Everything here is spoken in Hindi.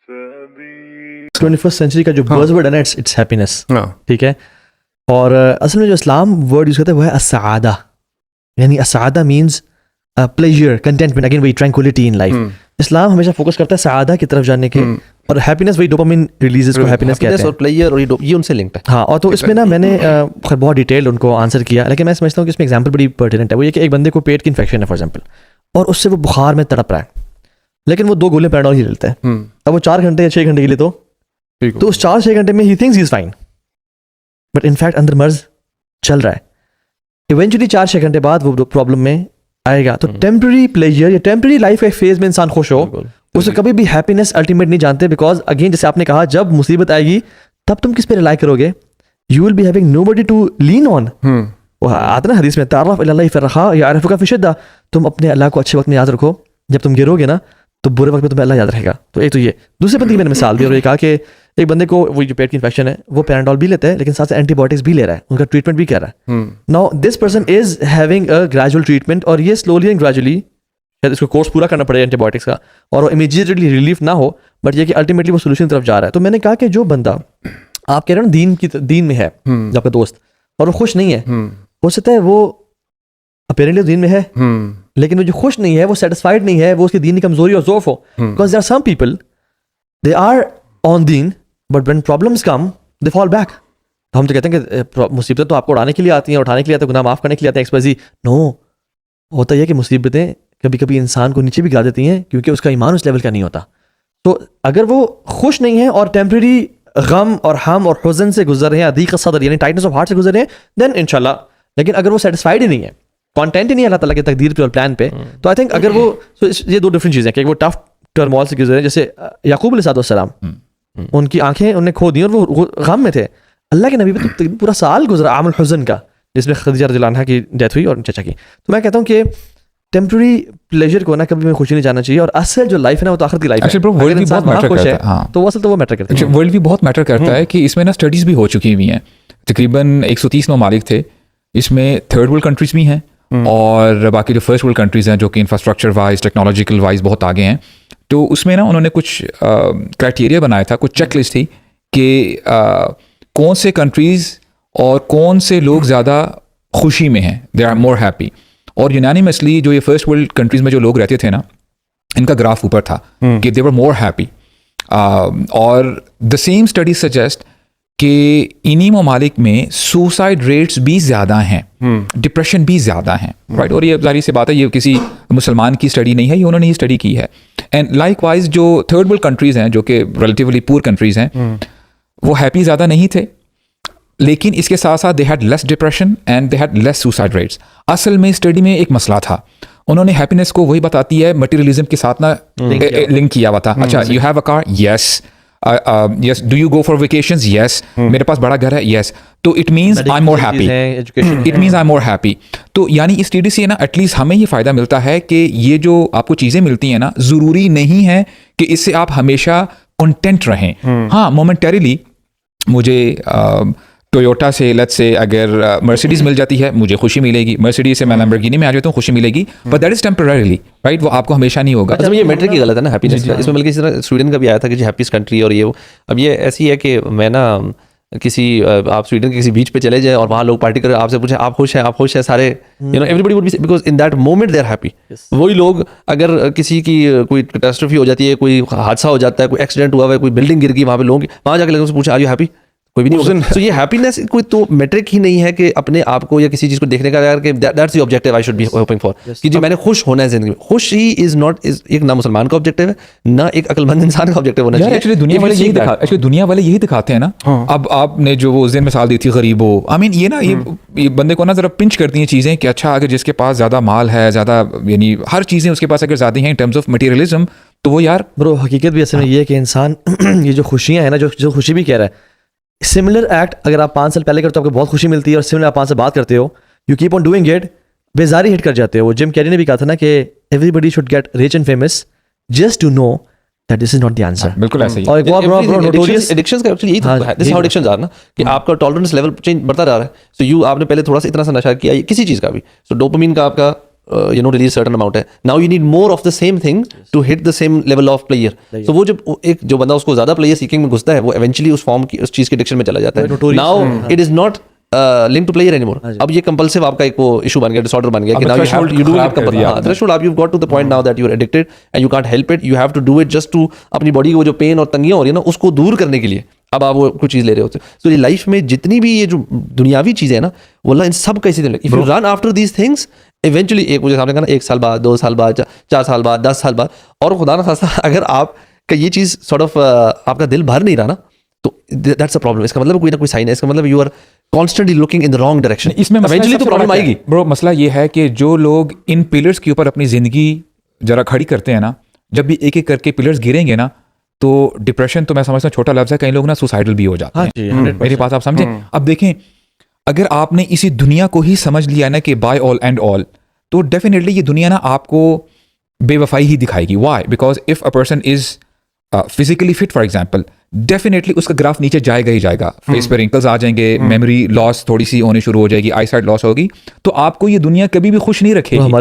21st सेंचुरी का जो बज़वर्ड है ना, इट्स हैप्पीनेस, ठीक है। और असल में जो इस्लाम वर्ड यूज करता है वो है अस्सादा, यानी अस्सादा मीन्स प्लेजर, कंटेंटमेंट, अगेन वही ट्रैंक्विलिटी इन लाइफ। इस्लाम हमेशा फोकस करता है सआदा की तरफ जाने के, और हैप्पीनेस वही डोपामिन रिलीजेस को हैप्पीनेस कहते हैं, और प्लेजर और ये उनसे लिंक्ड है। हाँ, और तो इसमें ना मैंने खैर बहुत डिटेल उनको आंसर किया, लेकिन मैं समझता हूँ कि इसमें एग्जांपल बड़ी पर्टिनेंट है। वो ये कि एक बंदे को पेट की इन्फेक्शन है फॉर एग्जांपल, और उससे वो बुखार में तड़प रहा है, लेकिन वो 2 गोलियां पैराडोल ही लेता है। अब वो 4 घंटे या 6 घंटे के लिए तो उस 4-6 घंटे में he thinks he is fine, but in fact अंदर मर्ज चल रहा है। इवेंचुअली 4-6 घंटे बाद वो प्रॉब्लम में आएगा। तो टेम्पररी प्लेजर या टेम्पररी लाइफ एक फेज में इंसान खुश हो, उसे कभी भी हैप्पीनेस अल्टीमेट नहीं जानते, बिकॉज अगेन जैसे आपने कहा, जब मुसीबत आएगी तब तुम किस पे रिलाई करोगे? You will be having nobody to lean on. वो आता ना हदीस में, तारफ इलल्लाह फी रखा यारिफुका फी शिद्दा, तुम अपने अल्लाह को अच्छे वक्त में याद रखो, जब तुम गिरोगे ना तो बुरे वक्त में तुम्हें अल्लाह याद रखेगा। तो एक तो ये। दूसरे बंदे की मैंने मिसाल दी और ये कहा कि एक बंदे को वो जो पेट की इन्फेक्शन है वो पैराडोल भी लेता है, लेकिन साथ से एंटीबायोटिक्स भी ले रहा है, उनका ट्रीटमेंट भी कर रहा है। Now this person is having a gradual treatment, और ये स्लोली एंड ग्रेजुअली शायद इसको कोर्स पूरा करना पड़ेगा एंटीबायोटिक्स का, और वो इमीडिएटली रिलीफ ना हो, बट ये कि अल्टीमेटली वो सोल्यूशन की तरफ जा रहा है। तो मैंने कहा कि जो बंदा आप कह रहे हो ना दीन में है, जो आपका दोस्त, और वो खुश नहीं है, हो सकता है वो अपेरेंटली दीन में है, लेकिन वो जो खुश नहीं है, वो सेटिस्फाइड नहीं है, वो उसकी दीन की कमजोरी और ज़ौफ हो। Because there are some people they are on दीन, but when problems come they fall back. हम तो कहते हैं कि मुसीबतें तो आपको उड़ाने के लिए आती हैं, उठाने के लिए आती है, गुनाह माफ करने के लिए आते हैं, एक्सपाइजी। नो, होता यह कि मुसीबतें कभी कभी इंसान को नीचे भी गिरा देती हैं, क्योंकि उसका ईमान उस लेवल का नहीं होता। तो अगर वो खुश नहीं है और टेम्परेरी गम और हम और हुज़न से गुजर रहे हैं, अदीक सदर यानी टाइटनेस ऑफ हार्ट से गुजर रहे हैं, देन इंशाल्लाह। लेकिन अगर वो सेटिस्फाइड ही नहीं है, कंटेंट ही नहीं है अल्लाह ताला की तकदीर पे और प्लान पे, तो आई थिंक अगर वो, ये 2 डिफरेंट चीज़ें हैं कि वो टफ टर्मोल से गुजरे, जैसे याकूब अलैहिस्सलाम, उनकी आंखें उन्हें खो दी और वो गम में थे। अल्लाह के नबी पे तो पूरा साल गुजरा आमुल हुज़न का, जिसमें खदीजा रज़ियल्लाहु अन्हा की डेथ हुई और चचा की। तो मैं कहता हूँ कि टेम्पररी प्लेजर को ना कभी में खुशी नहीं जाना चाहिए, और असल जो लाइफ है ना वो तो आखिरत की लाइफ है। वर्ल्ड भी बहुत मैटर करता है। हाँ, तो वो असल तो वो मैटर करता है। वर्ल्ड भी बहुत मैटर करता है कि इसमें ना स्टडीज भी हो चुकी हुई हैं। तकरीबन 130 ममालिक थे, इसमें थर्ड वर्ल्ड कंट्रीज भी हैं और बाकी जो फर्स्ट वर्ल्ड कंट्रीज हैं जो कि इंफ्रास्ट्रक्चर वाइज, टेक्नोलॉजिकल वाइज बहुत आगे हैं। तो उसमें ना उन्होंने कुछ क्राइटेरिया बनाया था, कुछ चेकलिस्ट थी कि कौन से कंट्रीज और कौन से लोग ज़्यादा खुशी में हैं, दे आर मोर हैप्पी। और यूनानिमसली जो ये फर्स्ट वर्ल्ड कंट्रीज में जो लोग रहते थे ना, इनका ग्राफ ऊपर था कि दे वर मोर हैप्पी। और द सेम स्टडी सजेस्ट कि इन्हीं ममालिक में सुसाइड रेट्स भी ज़्यादा हैं, डिप्रेशन भी ज़्यादा हैं, राइट। और ये जाहिर सी बात है, ये किसी मुसलमान की स्टडी नहीं है, ये उन्होंने ये स्टडी की है। एंड लाइक वाइज जो थर्ड वर्ल्ड कंट्रीज़ हैं, जो कि रिलेटिवली पुअर कंट्रीज़ हैं, वो हैप्पी ज़्यादा नहीं थे, लेकिन इसके साथ साथ they had less depression and they had less suicide rates. असल में स्टडी में एक मसला था, उन्होंने हैप्पीनेस को वही बताती है मटेरियलिज्म के साथ ना लिंक किया हुआ था। अच्छा, you have a car, yes, yes, do you go for vacations? Yes. मेरे पास बड़ा घर है, yes. तो it means I'm more happy. It means I'm more happy. तो यानी इस स्टडी से ना एटलीस्ट हमें ये फ़ायदा मिलता है कि ये जो आपको चीज़ें मिलती हैं ना, ज़रूरी नहीं है कि इससे आप हमेशा कंटेंट रहें। हाँ, मोमेंटरीली मुझे टोयोटा से लेट्स से अगर मर्सिडीज़ मिल जाती है, मुझे खुशी मिलेगी। मर्सिडीज़ से मैं लैम्बोर्गिनी में आ जाता हूँ, खुशी मिलेगी, but that is temporarily, right. वो आपको हमेशा नहीं होगा। अच्छा, ये मैट्रिक की गलत है ना हैप्पीनेस का। इसमें बल्कि इस तरह स्वीडन का भी आया था कि जी हैप्पीस्ट कंट्री और ये वो। अब ये ऐसी है कि मैं ना किसी आप स्वीडन के किसी बीच पे चले जाए और वहाँ लोग पार्टी करें, आपसे पूछे आप खुश हैं, सारे you know everybody would be, because in that moment they are happy. वही लोग अगर किसी की कोई कैटास्ट्रोफी हो जाती है, कोई हादसा हो जाता है, कोई एक्सीडेंट हुआ है, कोई बिल्डिंग गिर गई, वहाँ पे लोग वहाँ जाकर लोगों से पूछा आर यू हैप्पी, कोई भी नहीं होगा। तो ये हैप्पीनेस कोई तो मैट्रिक ही नहीं है कि अपने आप को या किसी चीज़ को देखने का यार कि that's the objective I should be hoping for, कि जी मैंने खुश होना है जिंदगी में। खुश ही इज नॉट एक ना मुसलमान का ऑब्जेक्टिव है, ना एक अकलमंद इंसान का ऑब्जेक्टिव होना चाहिए। एक्चुअली दुनिया वाले यही दिखाते हैं ना। अब आपने जो वो उस दिन मिसाल दी थी गरीबों, आई मीन ये ना ये बंदे को ना जरा पिंच करती हैं चीज़ें कि अच्छा, अगर जिसके पास ज़्यादा माल है, ज़्यादा यानी हर चीज़ें उसके पास अगर ज़्यादा हैं इन टर्म्स ऑफ मटीरियलिज्म, तो वो यार ब्रो हकीकत भी असल में ये है कि इंसान ये जो खुशियाँ हैं ना, जो खुशी भी कह रहा है, सिमिलर एक्ट अगर आप 5 साल पहले करते हो आपको बहुत खुशी मिलती है, और सिमिलर आप 5 साल बाद करते हो, you keep on doing it, बेजारी हिट कर जाते हो। जिम कैरी ने भी कहा था ना कि everybody should get rich and famous just to know that this is not the answer. बिल्कुल ऐसे ही। और एक और नोटोरियस एडिक्शंस का एक्चुअली यही तो है, दिस हाउ एडिक्शंस आर ना, कि आपका टॉलरेंस लेवल चेंज बढ़ता जा रहा है। सो यू आपने पहले थोड़ा सा इतना सा नशा किया किसी चीज़ का भी, सो डोपामिन का आपका रिलीज सर्टन अमाउंट है, now you need more of the same thing to hit the same level of player. तो वो जब एक जो बंदा उसको ज्यादा प्लेयर सीकिंग में घुसता है वो एवेंचुअली उस फॉर्म की उस चीज के एडिक्शन में चला जाता है। Now it is not link to player anymore. अब ये कंपल्सिव आपका एक वो इशू बन गया, डिसऑर्डर बन गया कि now you do it threshold, आप you got to the point now that you are addicted and you can't help it, you have to do it just to अपनी बॉडी की वो जो पेन और तंगियां हो रही है ना उसको दूर करने के लिए अब आप वो कुछ चीज़ ले रहे होते हो। तो ये लाइफ में जितनी भी ये जो दुनियावी चीज़ें हैं ना वो इन सब कैसे if you run after these things eventually एक मुझे सामने कहा 1 साल बाद, 2 साल बाद, 4 साल बाद, 10 साल बाद, और खुदा ना खास्ता अगर आपका ये चीज़ सॉर्ट ऑफ आपका दिल भर नहीं रहा ना तो दैट्स अ प्रॉब्लम। इसका मतलब कोई ना कोई साइन है, इसका मतलब you are constantly looking in the wrong direction. इसमें इवेंचुअली तो प्रॉब्लम आएगी ब्रो। मसला ये है कि जो लोग इन पिलर्स के ऊपर अपनी जिंदगी जरा खड़ी करते हैं ना, जब भी एक एक करके पिलर्स गिरेंगे ना तो डिप्रेशन तो मैं समझता हूँ छोटा लफ्ज़ है, कई लोग ना सुसाइडल भी हो जाते हैं। मेरी बात आप समझे। अब देखें अगर आपने इसी दुनिया को ही समझ लिया ना कि बाय ऑल एंड ऑल, तो डेफिनेटली ये दुनिया ना आपको बेवफाई ही दिखाएगी। Why? Because if a person is physically fit for example, definitely उसका ग्राफ नीचे जाएगा ही जाएगा, फेस पे रिंकल्स आ जाएंगे, मेमोरी लॉस थोड़ी सी होनी शुरू हो जाएगी, आई साइट लॉस होगी, तो आपको ये दुनिया कभी भी खुश नहीं रखेगी।